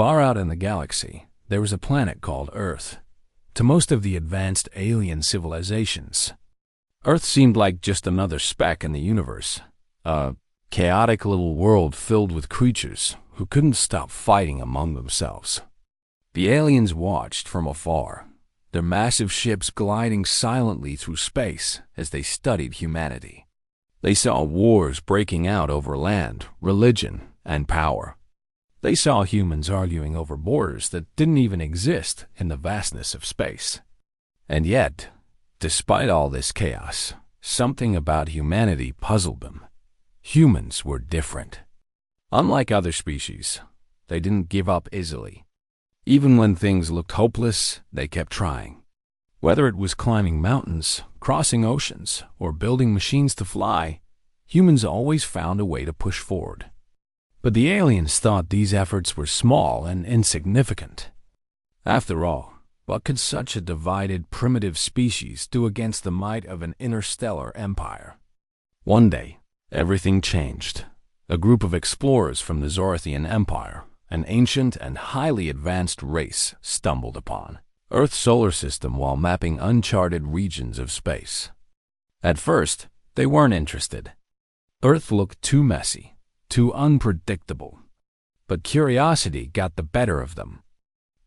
Far out in the galaxy, there was a planet called Earth. To most of the advanced alien civilizations, Earth seemed like just another speck in the universe, a chaotic little world filled with creatures who couldn't stop fighting among themselves. The aliens watched from afar, their massive ships gliding silently through space as they studied humanity. They saw wars breaking out over land, religion, and power. They saw humans arguing over borders that didn't even exist in the vastness of space. And yet, despite all this chaos, something about humanity puzzled them. Humans were different. Unlike other species, they didn't give up easily. Even when things looked hopeless, they kept trying. Whether it was climbing mountains, crossing oceans, or building machines to fly, humans always found a way to push forward. But the aliens thought these efforts were small and insignificant. After all, what could such a divided, primitive species do against the might of an interstellar empire? One day, everything changed. A group of explorers from the Zorathian Empire, an ancient and highly advanced race, stumbled upon Earth's solar system while mapping uncharted regions of space. At first, they weren't interested. Earth looked too messy, too unpredictable. But curiosity got the better of them.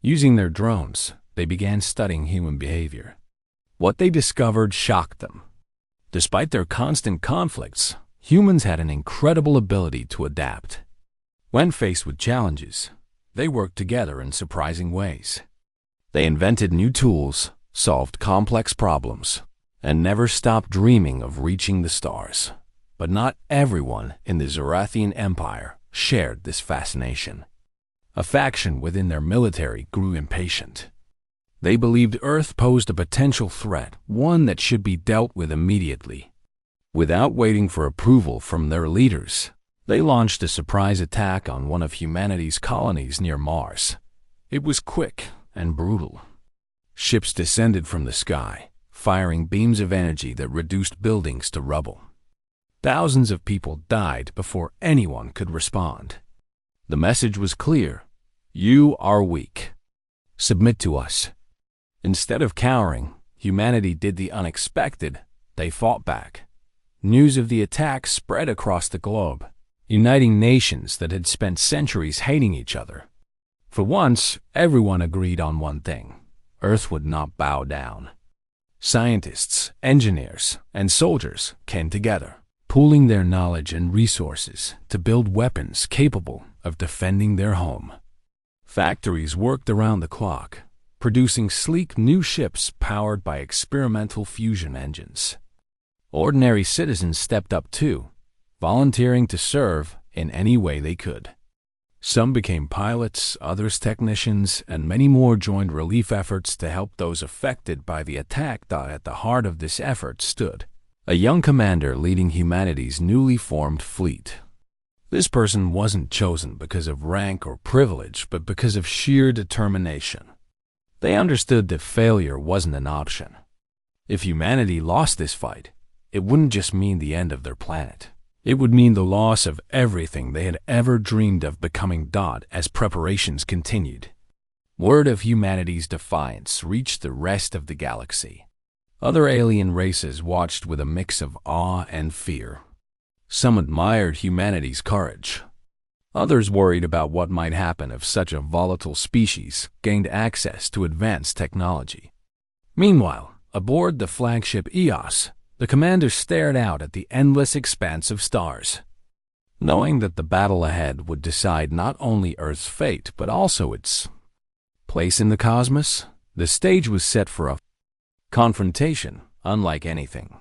Using their drones, they began studying human behavior. What they discovered shocked them. Despite their constant conflicts, humans had an incredible ability to adapt. When faced with challenges, they worked together in surprising ways. They invented new tools, solved complex problems, and never stopped dreaming of reaching the stars. But not everyone in the Zorathian Empire shared this fascination. A faction within their military grew impatient. They believed Earth posed a potential threat, one that should be dealt with immediately. Without waiting for approval from their leaders, they launched a surprise attack on one of humanity's colonies near Mars. It was quick and brutal. Ships descended from the sky, firing beams of energy that reduced buildings to rubble. Thousands of people died before anyone could respond. The message was clear: you are weak. Submit to us. Instead of cowering, humanity did the unexpected. They fought back. News of the attack spread across the globe, uniting nations that had spent centuries hating each other. For once, everyone agreed on one thing: Earth would not bow down. Scientists, engineers, and soldiers came together, pooling their knowledge and resources to build weapons capable of defending their home. Factories worked around the clock, producing sleek new ships powered by experimental fusion engines. Ordinary citizens stepped up too, volunteering to serve in any way they could. Some became pilots, others technicians, and many more joined relief efforts to help those affected by the attack. At the heart of this effort stood a young commander leading humanity's newly formed fleet. This person wasn't chosen because of rank or privilege, but because of sheer determination. They understood that failure wasn't an option. If humanity lost this fight, it wouldn't just mean the end of their planet. It would mean the loss of everything they had ever dreamed of becoming. As preparations continued, word of humanity's defiance reached the rest of the galaxy. Other alien races watched with a mix of awe and fear. Some admired humanity's courage. Others worried about what might happen if such a volatile species gained access to advanced technology. Meanwhile, aboard the flagship Eos, the commander stared out at the endless expanse of stars. Knowing that the battle ahead would decide not only Earth's fate but also its place in the cosmos, the stage was set for a confrontation unlike anything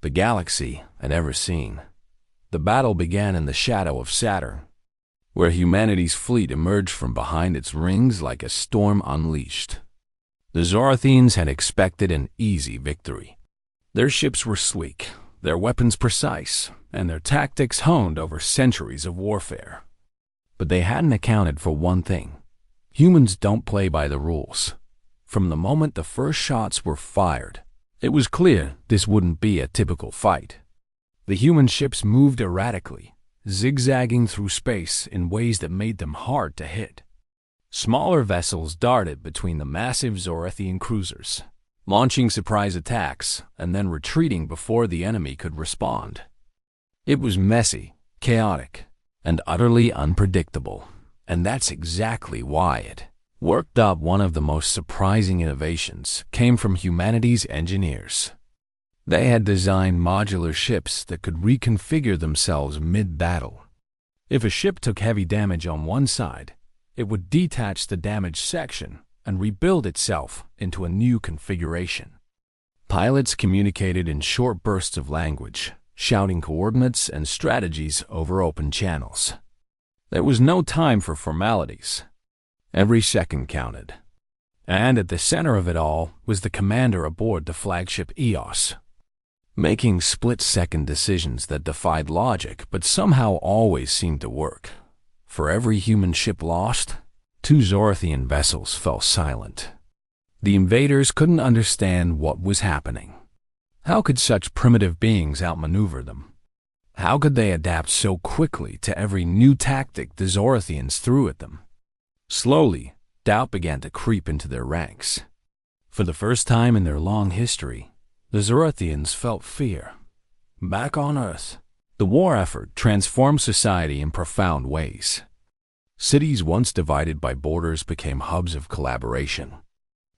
the galaxy had ever seen. The battle began in the shadow of Saturn, where humanity's fleet emerged from behind its rings like a storm unleashed. The Zorathians had expected an easy victory. Their ships were sleek, their weapons precise, and their tactics honed over centuries of warfare. But they hadn't accounted for one thing: humans don't play by the rules. From the moment the first shots were fired, it was clear this wouldn't be a typical fight. The human ships moved erratically, zigzagging through space in ways that made them hard to hit. Smaller vessels darted between the massive Zorathian cruisers, launching surprise attacks and then retreating before the enemy could respond. It was messy, chaotic, and utterly unpredictable, and that's exactly why it worked up. One of the most surprising innovations came from humanity's engineers. They had designed modular ships that could reconfigure themselves mid-battle. If a ship took heavy damage on one side, it would detach the damaged section and rebuild itself into a new configuration. Pilots communicated in short bursts of language, shouting coordinates and strategies over open channels. There was no time for formalities. Every second counted. And at the center of it all was the commander aboard the flagship EOS, making split-second decisions that defied logic but somehow always seemed to work. For every human ship lost, 2 Zorathian vessels fell silent. The invaders couldn't understand what was happening. How could such primitive beings outmaneuver them? How could they adapt so quickly to every new tactic the Zorathians threw at them? Slowly, doubt began to creep into their ranks. For the first time in their long history, the Zorathians felt fear. Back on Earth, the war effort transformed society in profound ways. Cities once divided by borders became hubs of collaboration.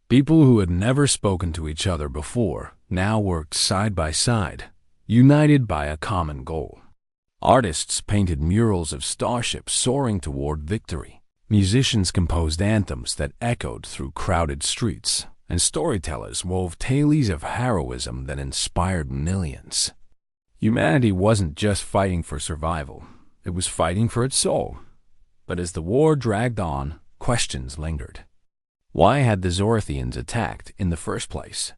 People who had never spoken to each other before now worked side by side, united by a common goal. Artists painted murals of starships soaring toward victory. Musicians composed anthems that echoed through crowded streets, and storytellers wove tales of heroism that inspired millions. Humanity wasn't just fighting for survival, it was fighting for its soul. But as the war dragged on, questions lingered. Why had the Zorathians attacked in the first place?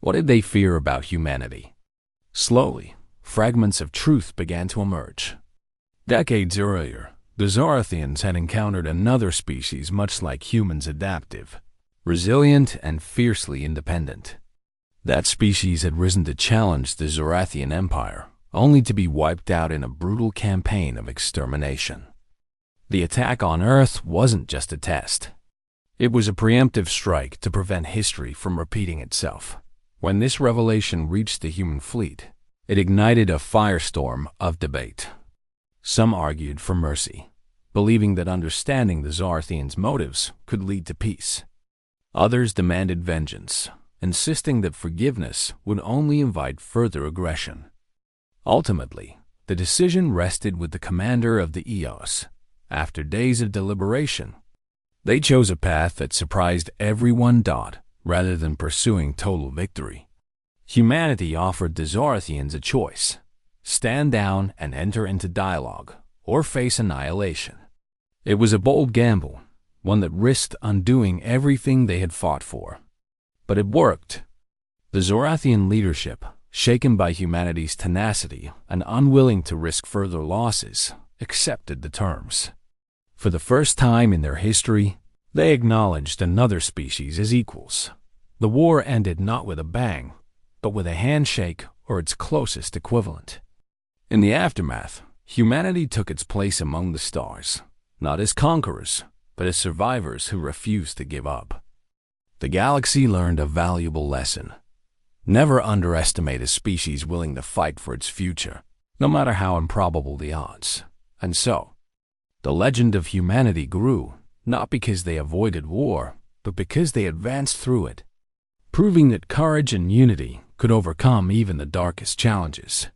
What did they fear about humanity? Slowly, fragments of truth began to emerge. Decades earlier, the Zorathians had encountered another species much like humans, adaptive, resilient, and fiercely independent. That species had risen to challenge the Zorathian Empire, only to be wiped out in a brutal campaign of extermination. The attack on Earth wasn't just a test. It was a preemptive strike to prevent history from repeating itself. When this revelation reached the human fleet, it ignited a firestorm of debate. Some argued for mercy, believing that understanding the Zorathians' motives could lead to peace. Others demanded vengeance, insisting that forgiveness would only invite further aggression. Ultimately, the decision rested with the commander of the EOS. After days of deliberation, they chose a path that surprised everyone. Rather than pursuing total victory, humanity offered the Zorathians a choice: stand down and enter into dialogue, or face annihilation. It was a bold gamble, one that risked undoing everything they had fought for. But it worked. The Zorathian leadership, shaken by humanity's tenacity and unwilling to risk further losses, accepted the terms. For the first time in their history, they acknowledged another species as equals. The war ended not with a bang, but with a handshake or its closest equivalent. In the aftermath, humanity took its place among the stars, not as conquerors, but as survivors who refused to give up. The galaxy learned a valuable lesson. Never underestimate a species willing to fight for its future, no matter how improbable the odds. And so, the legend of humanity grew, not because they avoided war, but because they advanced through it, proving that courage and unity could overcome even the darkest challenges.